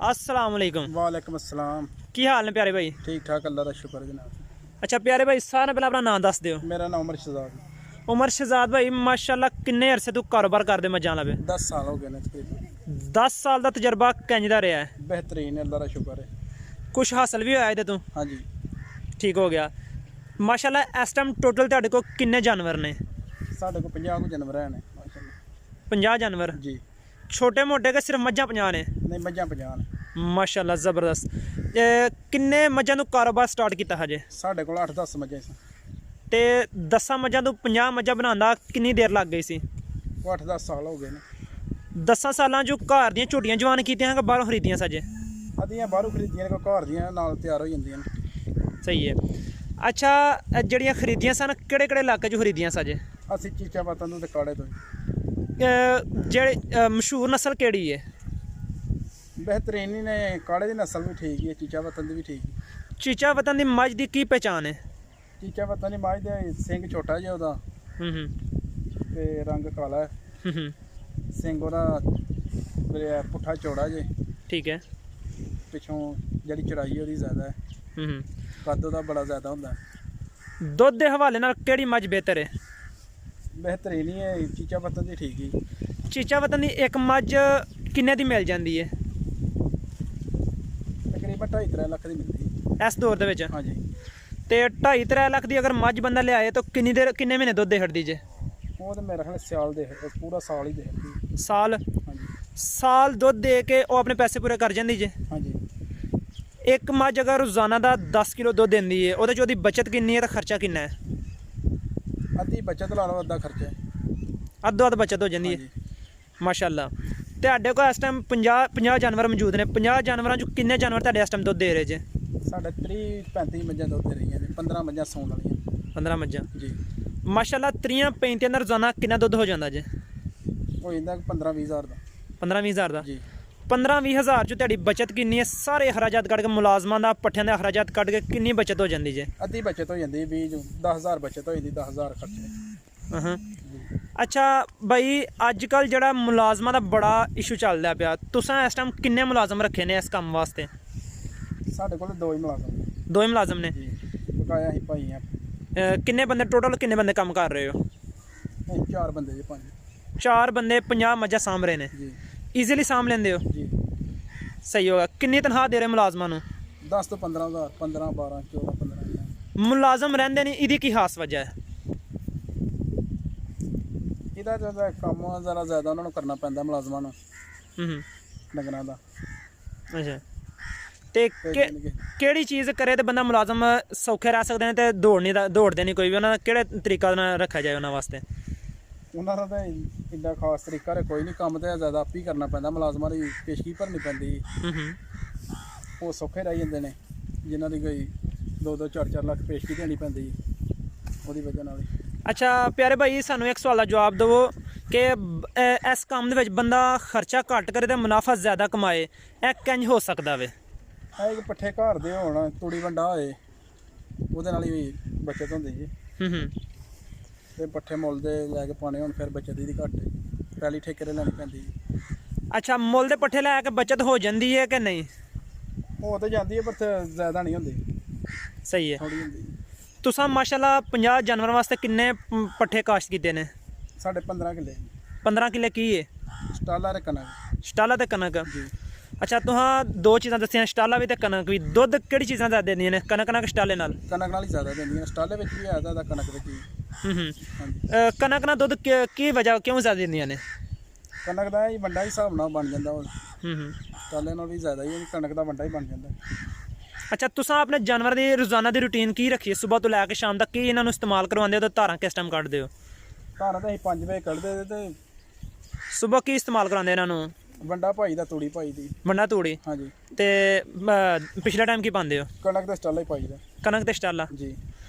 अस्सलाम वालेकुम। वालेकुम अस्सलाम। की हाल ने प्यारे भाई? ठीक ठाक अल्लाह का शुक्र जनाब। अच्छा प्यारे भाई सारे पहले अपना नाम दस दियो। मेरा नाम उमर शहजाद। उमर शहजाद भाई माशाल्लाह किन्ने अरसे तू कारोबार करदे मज्जां दा? 10 साल हो गए ने तकरीबन। 10 साल का तजर्बा किंज दा रहा है? बेहतरीन अल्लाह का शुक्र है। कुछ हासिल भी होया इहदे तू? हाँ जी ठीक हो गया माशाल्लाह। इस टाइम टोटल तुहाडे कोल किन्ने जानवर ने? साढ़े को 50 को जानवर हैं माशाल्लाह। 50 जानवर जी। छोटे मोटे के सिर्फ मज्जां 50 ने? नहीं मज्जां 50 ने माशाल्लाह ज़बरदस्त। किन्ने मज्जां तू कारोबार स्टार्ट किया हजे? साढ़े को 8-10 मज्जां सी। ते 10 मज्जां तू 50 मज्जां बनांदा किन्नी देर लग गई सी? 8-10 साल हो गए ने। 10 सालां जो घर दियां झोटियां जवान कीतियां कि बाहरों खरीदियां सजे? अद्धियां बाहरों खरीदियां ने, घर दियां नाल तैयार हो जांदियां ने। सही है। अच्छा जड़ियां खरीदियां सन केड़े केड़े इलाके चों खरीदियां सजे? असीं चीचा वतन तो काड़े तो। जेह्ड़ी मशहूर नस्ल केड़ी है? बेहतरीन ही ने, काड़े की नस्ल भी ठीक है, चीचा वतन की भी ठीक है। चीचा वतन की मझ की की पहचान है? चीचा वतन की मझ दे सिंग छोटा जिहा ओहदा ते रंग काला है। सिंग ओहदा पुट्ठा चौड़ा जे। ठीक है। पिछों जिहड़ी चढ़ाई ओहदी ज़्यादा है, कद ओहदा बड़ा ज़्यादा होंदा है। दुध के हवाले नाल केड़ी मझ बेहतर है? बेहतरीन ही है, चीचा वतन की ठीक ही। चीचा वतन की एक मझ किन्ने दी मिल जाती है? तकरीबन 2.5-3 लाख की मिलती है इस दौर दे विच। हाँ जी। ते 2.5-3 लाख की अगर मझ बंदा लियाए तो किन्नी देर किन्ने महीने दुध दे छड्डदी जे? वो तो मेरा ख्याल साल दे, पूरा साल ही दे। साल? हाँ जी। साल दुध दे के वो अपने पैसे पूरे कर जाती जे? हाँ जी। एक मझ अगर रोजाना का 10 किलो दुध देंदी है वो बचत किन्नी है तो खर्चा किन्ना है? अद्धी बचत ला लो, अद्धा खर्चा है। अद्धो अद्ध बचत हो जाती है। माशाल्लाह। तुहाडे कोल इस टाइम 50 जानवर मौजूद ने। 50 जानवरों चों किन्ने जानवर तुहाडे इस टाइम दुध दे रहे जे? साढ़े 30-35 मज्जां दुध दे रही हैं, 15 मज्जां सूण वालियां। 15 मज्जां जी। माशाल्लाह। 30-35 अंदर रोजाना कितना दुध हो जाता जे? हो जाता 15-20 हज़ार का। 15-20 हज़ार का? जी। 15-20 हज़ार चो तुहाडी बचत किन्नी है? सारे अखराजात कट के मुलाजमां दा पट्ठियां दे अखराजात कट के किन्नी बचत हो जाती जे? अद्धी बचत हो जाती है, 10,000 बचत हो जाती, 10,000 खर्चे। अच्छा भाई अजकल जड़ा मुलाजमां दा बड़ा इशू चलदा पिया, तुसां इस टाइम किन्ने मुलाजम रखे ने इस काम वास्ते? साढ़े कोल 2 ही मुलाजम। 2 ही मुलाजम ने? जी। बकाया ही भाई हैं। किन्ने बंदे टोटल किन्ने बंदे काम कर रहे हो? 4 बंदे जी, 5। 4 बंदे 50 मज्जां साम रहे ने? जी। ईजीली साम लेंदे हो? जी। सही होगा। किन्नी तनख्वाह दे रहे मुलाजमां नूं? 10 तो 15 हज़ार, 15, 12, 14, 15। मुलाजम रहिंदे नहीं, इहदी की खास वजह है? ਇਹਦਾ ਜਿਹੜਾ ਕੰਮ ਜ਼ਰਾ ਜ਼ਿਆਦਾ ਉਹਨਾਂ ਨੂੰ ਕਰਨਾ ਪੈਂਦਾ ਮੁਲਾਜ਼ਮਾਂ ਨੂੰ ਡੰਗਰਾਂ ਦਾ। अच्छा ਤੇ ਕਿਹੜੀ ਚੀਜ਼ ਕਰੇ ਤੇ ਬੰਦਾ ਮੁਲਾਜ਼ਮ ਸੌਖੇ ਰਹਿ ਸਕਦੇ ਨੇ ਤੇ ਦੌੜਦੇ ਨਹੀਂ ਕੋਈ ਵੀ? ਉਹਨਾਂ ਕਿਹੜੇ ਤਰੀਕਾ ਨਾਲ ਰੱਖਿਆ ਜਾਏ ਉਹਨਾਂ ਵਾਸਤੇ? ਉਹਨਾਂ ਦਾ ਤਾਂ ਇੰਨਾ ਖਾਸ ਤਰੀਕਾ ਕੋਈ ਨਹੀਂ, ਕੰਮ ਤਾਂ ਜ਼ਿਆਦਾ ਆਪ ਹੀ ਕਰਨਾ ਪੈਂਦਾ। ਮੁਲਾਜ਼ਮਾਂ ਦੀ ਪੇਸ਼ਗੀ ਭਰਨੀ ਪੈਂਦੀ, ਉਹ ਸੌਖੇ ਰਹਿ ਜਾਂਦੇ ਨੇ। ਜਿਨ੍ਹਾਂ ਦੀ ਕੋਈ 2-2, 4-4 ਲੱਖ ਪੇਸ਼ਗੀ ਦੇਣੀ ਪੈਂਦੀ ਉਹਦੀ ਵਜ੍ਹਾ ਨਾਲ ਹੀ। अच्छा प्यारे भाई सानू एक सवाल का जवाब दवो कि इस काम दे विच बंदा खर्चा घट करे तो मुनाफा ज़्यादा कमाए, किंज हो सकता वे? एक पट्ठे घर दे होण, तूड़ी वंडा होए, ਉਹਦੇ ਨਾਲ ਹੀ बचत होंदी जी। ते पट्ठे मुल दे लैके पाने होण फिर बचत दी घट, पैली ठेके ते लैनी पैंदी। अच्छा मुल दे पट्ठे लैके बचत हो जाती है कि नहीं? हो तो जाती है पर ज़्यादा नहीं होंदी। सही है। थोड़ी होंदी। तुसां माशाल्लाह 50 जानवरों वास्ते किन्ने पट्ठे काश्त कीते ने? साढ़े 15 किले। 15 किले की है? स्टाला ते कनक। स्टाला ते कनक? जी। अच्छा तुहां 2 चीज़ां दस्सियां, स्टाला भी ते कनक भी। दुध किहड़ी चीज़ां ज़्यादा दिंदियां ने, कनक नाल कि स्टाले नाल? कनक नाल ही ज़्यादा दिंदियां, स्टाले विच भी है ज़्यादा, कनक विच भी। कनक नाल दुध की वजह क्यों ज़्यादा दिंदियां ने? कनक दा ही वंडा हिसाब नाल बन जांदा, स्टाले नाल भी ज़्यादा ही कनक दा वंडा ही बन जांदा। अच्छा तुसां अपने जानवर की रोजाना की रूटीन की रखी है? सुबह तो लैके शाम तक की इन्हों इस्तेमाल करवाते हो तो धारा किस टाइम कढ़ते हो? धारा तो 5 बजे कढ़ते ते सुबह की इस्तेमाल कराते इन्हों? वंडा पाई दा, तूड़ी पाई दी। वंडा तूड़ी? हाँ जी। ते पिछले टाइम की पाते हो? कनक ते स्टाला ही पाई दा। कनक ते स्टाला? जी।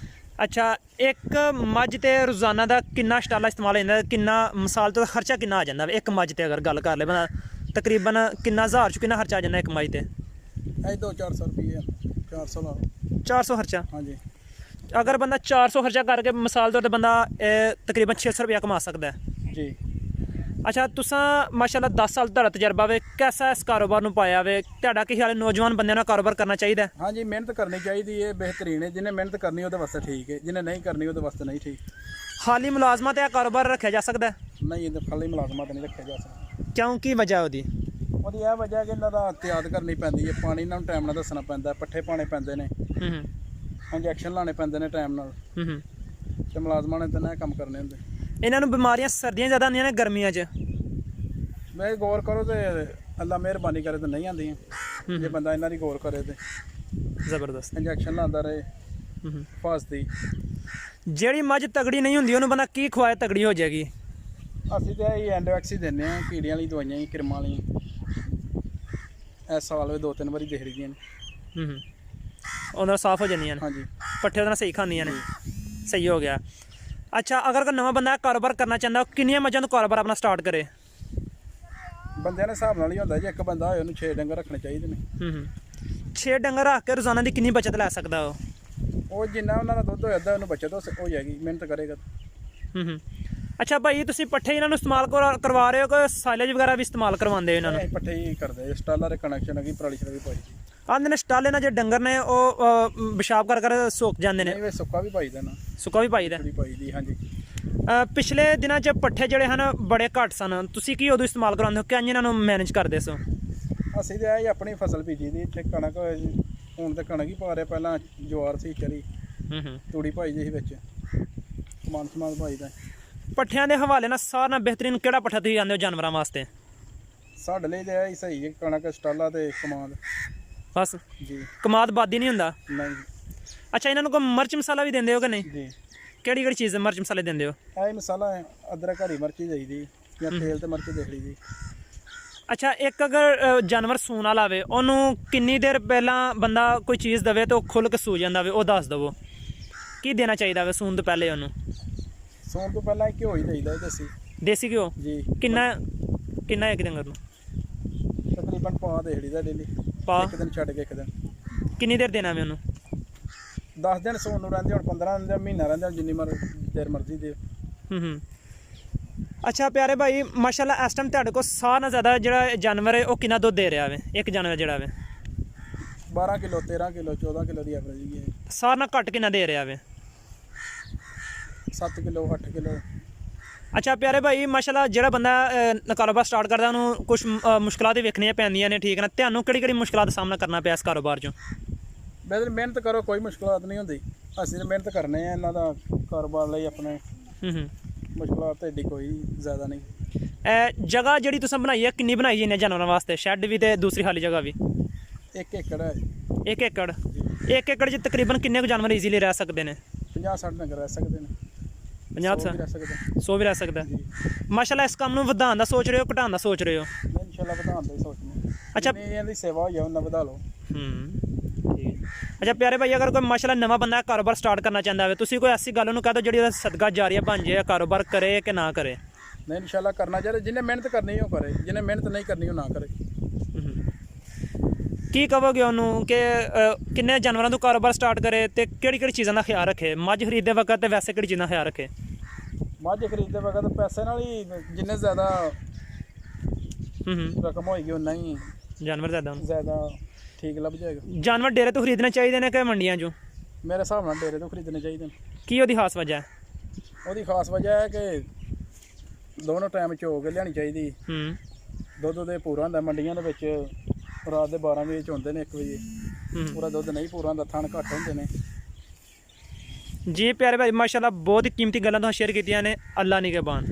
अच्छा एक मझ ते रोजाना का किन्ना स्टाला इस्तेमाल होता? किन्ना मिसाल तो खर्चा किन्ना आ जाता एक मझ ते अगर गल कर ले बंदा तकरीबन किन्ना हज़ार च किन्ना खर्चा आ जाता एक मझ ते? 200-400 रुपये, 400 ला लो। 400 खर्चा? हाँ जी। अगर बंदा 400 खर्चा करके मिसाल तौर पर बंदा तकरीबन 600 रुपया कमा सकता है जी। ਅੱਛਾ ਤੁਸਾਂ ਮਾਸ਼ਾਅੱਲਾ 10 ਸਾਲ ਤੁਹਾਡਾ ਤਜਰਬਾ ਵੇ, ਕੈਸਾ ਇਸ ਕਾਰੋਬਾਰ ਨੂੰ ਪਾਇਆ ਵੇ, ਤੁਹਾਡਾ ਕੀ ਖਿਆਲ ਹੈ ਨੌਜਵਾਨ ਬੰਦਿਆਂ ਨੂੰ ਕਾਰੋਬਾਰ ਕਰਨਾ ਚਾਹੀਦਾ? ਹਾਂਜੀ ਮਿਹਨਤ ਕਰਨੀ ਚਾਹੀਦੀ ਹੈ, ਬਿਹਤਰੀਨ ਹੈ। ਜਿਹਨੇ ਮਿਹਨਤ ਕਰਨੀ ਉਹਦੇ ਵਾਸਤੇ ਠੀਕ ਹੈ, ਜਿਹਨੇ ਨਹੀਂ ਕਰਨੀ ਉਹਦੇ ਵਾਸਤੇ ਨਹੀਂ ਠੀਕ। ਖਾਲੀ ਮੁਲਾਜ਼ਮਾਂ ਤੇ ਇਹ ਕਾਰੋਬਾਰ ਰੱਖਿਆ ਜਾ ਸਕਦਾ? ਨਹੀਂ ਇਹਦੇ ਖਾਲੀ ਮੁਲਾਜ਼ਮਾਂ ਤੇ ਨਹੀਂ ਰੱਖਿਆ ਜਾ ਸਕਦਾ। ਕਿਉਂ, ਕੀ ਵਜ੍ਹਾ ਉਹਦੀ? ਉਹਦੀ ਇਹ ਵਜ੍ਹਾ ਕਿ ਇਹਨਾਂ ਦਾ ਇhtiyat ਕਰਨੀ ਪੈਂਦੀ ਹੈ, ਪਾਣੀ ਇਹਨਾਂ ਨੂੰ ਟਾਈਮ ਨਾਲ ਦੱਸਣਾ ਪੈਂਦਾ, ਪੱਠੇ ਪਾਣੇ ਪੈਂਦੇ ਨੇ, ਇੰਜੈਕਸ਼ਨ ਲਾਣੇ ਪੈਂਦੇ ਨੇ ਟਾਈਮ ਨਾਲ, ਤੇ ਮੁਲਾਜ਼ਮਾਂ ਨੇ ਤਾਂ ਨਾ ਕੰਮ ਕਰਨੇ ਹੁੰਦੇ। ਇਹਨਾਂ ਨੂੰ ਬਿਮਾਰੀਆਂ ਸਰਦੀਆਂ ਜ਼ਿਆਦਾ ਆਉਂਦੀਆਂ ਨੇ ਗਰਮੀਆਂ 'ਚ? ਮੈਂ ਗੌਰ ਕਰੋ ਤੇ ਅੱਲਾ ਮਿਹਰਬਾਨੀ ਕਰੇ ਤਾਂ ਨਹੀਂ ਆਉਂਦੀਆਂ, ਜੇ ਬੰਦਾ ਇਹਨਾਂ ਦੀ ਗੌਰ ਕਰੇ ਤੇ ਜ਼ਬਰਦਸਤ ਇੰਜੈਕਸ਼ਨ ਲਾਉਂਦਾ ਰਹੇ ਫਸਦੀ। ਜਿਹੜੀ ਮੱਝ ਤਗੜੀ ਨਹੀਂ ਹੁੰਦੀ ਉਹਨੂੰ ਬੰਦਾ ਕੀ ਖਵਾਏ ਤਗੜੀ ਹੋ ਜਾਏਗੀ? ਅਸੀਂ ਤਾਂ ਇਹ ਐਂਡੋਵੈਕਸ ਹੀ ਦਿੰਦੇ ਹਾਂ, ਕੀੜੀਆਂ ਵਾਲੀ ਦਵਾਈਆਂ ਹੀ, ਕਿਰਮਾਂ ਵਾਲੀਆਂ। ਇਸ ਸਾਲ ਵੀ 2-3 ਵਾਰੀ ਦੇਖ ਰਹੀਆਂ ਨੇ। ਉਹਨਾਂ ਨਾਲ ਸਾਫ਼ ਹੋ ਜਾਂਦੀਆਂ ਨੇ? ਹਾਂਜੀ ਪੱਠੇ ਉਹਦੇ ਨਾਲ ਸਹੀ ਖਾਂਦੀਆਂ ਨੇ। ਸਹੀ ਹੋ ਗਿਆ। ਅੱਛਾ ਅਗਰ ਕੋਈ ਨਵਾਂ ਬੰਦਾ ਕਾਰੋਬਾਰ ਕਰਨਾ ਚਾਹੁੰਦਾ ਉਹ ਕਿੰਨੀਆਂ ਮੱਝਾਂ ਤੋਂ ਕਾਰੋਬਾਰ ਆਪਣਾ ਸਟਾਰਟ ਕਰੇ? ਬੰਦਿਆਂ ਦੇ ਹਿਸਾਬ ਨਾਲ ਹੀ ਹੁੰਦਾ, ਜੇ ਇੱਕ ਬੰਦਾ ਹੋਏ ਉਹਨੂੰ 6 ਡੰਗਰ ਰੱਖਣੇ ਚਾਹੀਦੇ ਨੇ। 6 ਡੰਗਰ ਰੱਖ ਕੇ ਰੋਜ਼ਾਨਾ ਦੀ ਕਿੰਨੀ ਬਚਤ ਲੈ ਸਕਦਾ ਉਹ ਜਿੰਨਾ ਉਹਨਾਂ ਦਾ ਦੁੱਧ ਹੋਇਆ ਉਹਨੂੰ ਬਚਤ ਹੋ ਜਾਏਗੀ, ਮਿਹਨਤ ਕਰੇਗਾ। ਅੱਛਾ ਭਾਈ ਤੁਸੀਂ ਪੱਠੇ ਇਹਨਾਂ ਨੂੰ ਇਸਤੇਮਾਲ ਕਰਵਾ ਰਹੇ ਹੋ ਕਿ ਸਾਈਲੇਜ ਵਗੈਰਾ ਵੀ ਇਸਤੇਮਾਲ ਕਰਵਾਉਂਦੇ ਹੋ ਇਹਨਾਂ ਨੂੰ? ਪੱਠੇ ਹੀ ਕਰਦੇ, ਸਟਾਲਾਂ ਦੇ ਕਨੈਕਸ਼ਨ ਹੈਗੀ, ਪਰਾਲੀ ਸ਼ਰਾਲੀ ਪਾਈ ਦੀ। ਆਂਦੇ ਨੇ ਸਟਾਲੇ ਨਾਲ ਜੇ ਡੰਗਰ ਨੇ ਉਹ ਪਿਸ਼ਾਬ ਕਰ ਸੁੱਕ ਜਾਂਦੇ ਨੇ? ਨਹੀਂ ਸੁੱਕਾ ਵੀ ਪਾਈਦਾ ਨਾ। ਸੁੱਕਾ ਵੀ ਪਾਈਦਾ? ਪਾਈ ਦੀ ਹਾਂਜੀ। ਪਿਛਲੇ ਦਿਨਾਂ 'ਚ ਪੱਠੇ ਜਿਹੜੇ ਹਨ ਬੜੇ ਘੱਟ ਸਨ, ਤੁਸੀਂ ਕੀ ਉਦੋਂ ਇਸਤੇਮਾਲ ਕਰਾਉਂਦੇ ਹੋ, ਕਿੰਝ ਇਹਨਾਂ ਨੂੰ ਮੈਨੇਜ ਕਰਦੇ ਸੋ? ਅਸੀਂ ਤਾਂ ਇਹ ਆਪਣੀ ਫਸਲ ਬੀਜੀ ਦੀ ਇੱਥੇ, ਕਣਕ ਹੁਣ ਤਾਂ ਕਣਕ ਹੀ ਪਾ ਰਿਹਾ, ਪਹਿਲਾਂ ਜਵਾਰ ਸੀ, ਚਰੀ ਤੂੜੀ ਪਾਈ ਦੀ ਸੀ ਵਿੱਚ, ਸਮਾਨ ਪਾਈਦਾ। ਪੱਠਿਆਂ ਦੇ ਹਵਾਲੇ ਨਾਲ ਸਾਰਿਆਂ ਨਾਲ ਬਿਹਤਰੀਨ ਕਿਹੜਾ ਪੱਠਾ ਤੁਸੀਂ ਆਉਂਦੇ ਹੋ ਜਾਨਵਰਾਂ ਵਾਸਤੇ? ਸਾਡੇ ਲਈ ਤਾਂ ਇਹ ਸਹੀ ਹੈ, ਕਣਕ, ਸਟਾਲਾ ਤੇ ਕਮਾਦ ਬਸ ਜੀ। ਕਮਾਦ ਬਾਦੀ ਨਹੀਂ ਹੁੰਦਾ? ਨਹੀਂ। ਅੱਛਾ ਇਹਨਾਂ ਨੂੰ ਕੋਈ ਮਿਰਚ ਮਸਾਲਾ ਵੀ ਦਿੰਦੇ ਹੋ ਕਿ ਨਹੀਂ? ਜੀ। ਕਿਹੜੀ ਚੀਜ਼ ਮਿਰਚ ਮਸਾਲੇ ਦਿੰਦੇ ਹੋ? ਇਹ ਮਸਾਲਾ ਅਦਰਕ, ਹਰੀ ਮਿਰਚੀ ਦੇਈਦੀ ਜਾਂ ਤੇਲ ਤੇ ਮਿਰਚ ਦੇਖ ਲਈਦੀ। ਅੱਛਾ ਇੱਕ ਅਗਰ ਜਾਨਵਰ ਸੂਣ ਵਾਲਾ ਹੋਵੇ ਉਹਨੂੰ ਕਿੰਨੀ ਦੇਰ ਪਹਿਲਾਂ ਬੰਦਾ ਕੋਈ ਚੀਜ਼ ਦੇਵੇ ਤਾਂ ਉਹ ਖੁੱਲ੍ਹ ਕੇ ਸੂ ਜਾਂਦਾ ਹੋਵੇ, ਉਹ ਦੱਸ ਦੇਵੋ ਕੀ ਦੇਣਾ ਚਾਹੀਦਾ ਵੇ ਸੂਣ ਤੋਂ ਪਹਿਲੇ ਉਹਨੂੰ? ਸੌਣ ਤੋਂ ਪਹਿਲਾਂ ਘਿਓ ਹੀ ਦੇਈਦਾ ਦੇਸੀ ਘਿਓ? ਜੀ। ਕਿੰਨਾ ਇੱਕ ਡੰਗਰ ਨੂੰ? ਤਕਰੀਬਨ ਪਾ ਦੇਖ ਲਈਦਾ ਡੇਲੀ, ਇੱਕ ਦਿਨ ਛੱਡ ਕੇ ਇੱਕ ਦਿਨ। ਕਿੰਨੀ ਦੇਰ ਦੇਣਾ ਵੇ ਉਹਨੂੰ? 10 ਦਿਨ ਸੌਣ ਨੂੰ ਰਹਿੰਦੇ, ਹੁਣ 15 ਦਿਨ, ਮਹੀਨਾ ਰਹਿੰਦਾ, ਜਿੰਨੀ ਦੇਰ ਮਰਜ਼ੀ ਦੇ। ਅੱਛਾ ਪਿਆਰੇ ਭਾਈ ਮਾਸ਼ਾਅੱਲਾ ਇਸ ਟਾਈਮ ਤੁਹਾਡੇ ਕੋਲ ਸਾਰਿਆਂ ਨਾਲੋਂ ਜ਼ਿਆਦਾ ਜਿਹੜਾ ਜਾਨਵਰ ਹੈ ਉਹ ਕਿੰਨਾ ਦੁੱਧ ਦੇ ਰਿਹਾ ਵੇ ਇੱਕ ਜਾਨਵਰ ਜਿਹੜਾ ਵੇ? 12 ਕਿਲੋ, 13 ਕਿਲੋ, 14 ਕਿਲੋ ਦੀ ਐਵਰੇਜ ਹੀ ਹੈ। ਸਾਰਿਆਂ ਨਾਲੋਂ ਘੱਟ ਕਿੰਨਾ ਦੇ ਰਿਹਾ ਵੇ? 7 ਕਿਲੋ, 8 ਕਿਲੋ। ਅੱਛਾ ਪਿਆਰੇ ਭਾਈ ਮਾਸ਼ਾਅੱਲਾ ਜਿਹੜਾ ਬੰਦਾ ਕਾਰੋਬਾਰ ਸਟਾਰਟ ਕਰਦਾ ਉਹਨੂੰ ਕੁਛ ਮੁਸ਼ਕਲਾਂ ਵੇਖਣੀਆਂ ਪੈਂਦੀਆਂ ਨੇ, ਠੀਕ ਹੈ ਨਾ? ਤੁਹਾਨੂੰ ਕਿਹੜੀ ਮੁਸ਼ਕਲਾਂ ਦਾ ਸਾਹਮਣਾ ਕਰਨਾ ਪਿਆ ਇਸ ਕਾਰੋਬਾਰ 'ਚੋਂ? ਵੈਸੇ ਮਿਹਨਤ ਕਰੋ, ਕੋਈ ਮੁਸ਼ਕਲਾਂ ਨਹੀਂ ਹੁੰਦੀ। ਅਸੀਂ ਤਾਂ ਮਿਹਨਤ ਕਰਨੇ ਆ ਇਹਨਾਂ ਦਾ ਕਾਰੋਬਾਰ ਲਈ ਆਪਣੇ। ਮੁਸ਼ਕਲਾਂ ਤਾਂ ਏਡੀ ਕੋਈ ਜ਼ਿਆਦਾ ਨਹੀਂ। ਜਗ੍ਹਾ ਜਿਹੜੀ ਤੁਸੀਂ ਬਣਾਈ ਹੈ ਕਿੰਨੀ ਬਣਾਈ ਹੈ ਜਾਨਵਰਾਂ ਵਾਸਤੇ? ਸ਼ੈੱਡ ਵੀ ਤੇ ਦੂਸਰੀ ਖਾਲੀ ਜਗ੍ਹਾ ਵੀ? 1 ਏਕੜ ਹੈ। 1 ਏਕੜ? 1 ਏਕੜ 'ਚ ਤਕਰੀਬਨ ਕਿੰਨੇ ਕੁ ਜਾਨਵਰ ਈਜ਼ੀਲੀ ਰਹਿ ਸਕਦੇ ਨੇ? 50-60 ਡੰਗਰ ਰਹਿ ਸਕਦੇ ਨੇ। 100 ਵੀ ਰਹਿ ਸਕਦਾ? ਮਾਸ਼ਾਅੱਲਾ ਇਸ ਕੰਮ ਨੂੰ ਵਧਾਉਣ ਦਾ ਸੋਚ ਰਹੇ ਹੋ, ਘਟਾਉਣ ਦਾ ਸੋਚ ਰਹੇ ਹੋ? ਇਨਸ਼ਾਅੱਲਾ ਵਧਾਉਣ ਦਾ ਹੀ ਸੋਚਦੇ। ਅੱਛਾ ਇਹਦੀ ਸੇਵਾ ਹੋਈ ਆ ਉਹਨਾਂ ਵਧਾ ਲਓ। ਅੱਛਾ ਪਿਆਰੇ ਭਾਈ ਅਗਰ ਕੋਈ ਮਾਸ਼ਾਅੱਲਾ ਨਵਾਂ ਬੰਦਾ ਕਾਰੋਬਾਰ ਸਟਾਰਟ ਕਰਨਾ ਚਾਹੁੰਦਾ ਹੋਵੇ ਤੁਸੀਂ ਕੋਈ ਐਸੀ ਗੱਲ ਉਹਨੂੰ ਕਹਿ ਦਿਓ ਜਿਹੜੀ ਉਹਦਾ ਸਦਕਾ ਜਾਰੀਆ ਬਣ ਜਾਏ, ਕਾਰੋਬਾਰ ਕਰੇ ਕਿ ਨਾ ਕਰੇ? ਨਹੀਂ ਇਨਸ਼ਾਅੱਲਾ ਕਰਨਾ ਚਾਹੀਦਾ, ਜਿਹਨੇ ਮਿਹਨਤ ਕਰਨੀ ਉਹ ਕਰੇ, ਜਿਹਨੇ ਮਿਹਨਤ ਨਹੀਂ ਕਰਨੀ ਉਹ ਨਾ ਕਰੇ। ਕੀ ਕਹੋਗੇ ਉਹਨੂੰ ਕਿ ਕਿੰਨੇ ਜਾਨਵਰਾਂ ਤੋਂ ਕਾਰੋਬਾਰ ਸਟਾਰਟ ਕਰੇ ਤੇ ਕਿਹੜੀ ਚੀਜ਼ਾਂ ਦਾ ਖਿਆਲ ਰੱਖੇ? ਮੱਝ ਖਰੀਦਦੇ ਵਕਤ ਤੇ ਵੈਸੇ ਕਿਹੜੀ ਚੀਜ਼ਾਂ ਦਾ ਖਿਆਲ ਰੱਖੇ? ਮੱਝ ਖਰੀਦਦੇ ਵਕਤ ਪੈਸੇ ਨਾਲ ਹੀ, ਜਿੰਨੇ ਜ਼ਿਆਦਾ ਰਕਮ ਹੋਏਗੀ ਉਨਾ ਹੀ ਜਾਨਵਰ ਜ਼ਿਆਦਾ ਠੀਕ ਲੱਭ ਜਾਏਗਾ। ਜਾਨਵਰ ਡੇਰੇ ਤੋਂ ਖਰੀਦਣੇ ਚਾਹੀਦੇ ਨੇ ਕਿ ਮੰਡੀਆਂ 'ਚੋਂ? ਮੇਰੇ ਹਿਸਾਬ ਨਾਲ ਡੇਰੇ ਤੋਂ ਖਰੀਦਣੇ ਚਾਹੀਦੇ ਨੇ। ਕੀ ਉਹਦੀ ਖਾਸ ਵਜ੍ਹਾ ਹੈ? ਉਹਦੀ ਖਾਸ ਵਜ੍ਹਾ ਹੈ ਕਿ ਦੋਨੋਂ ਟਾਈਮ ਚੋ ਕੇ ਲਿਆਉਣੀ ਚਾਹੀਦੀ। ਦੁੱਧ ਦੇ ਪੂਰਾ ਹੁੰਦਾ, ਮੰਡੀਆਂ ਦੇ ਵਿੱਚ ਰਾਤ ਦੇ 12 ਵਜੇ ਚੋਂਦੇ ਨੇ, 1 ਵਜੇ ਪੂਰਾ ਦੁੱਧ ਨਹੀਂ ਪੂਰਾ ਹੁੰਦਾ, ਥਣ ਘੱਟ ਹੁੰਦੇ ਨੇ। ਜੀ ਪਿਆਰੇ ਭਾਈ ਮਾਸ਼ਾਅੱਲਾ ਬਹੁਤ ਹੀ ਕੀਮਤੀ ਗੱਲਾਂ ਤੁਹਾਨੂੰ ਸ਼ੇਅਰ ਕੀਤੀਆਂ ਨੇ। ਅੱਲਾ ਨਿਗਹਿਬਾਨ।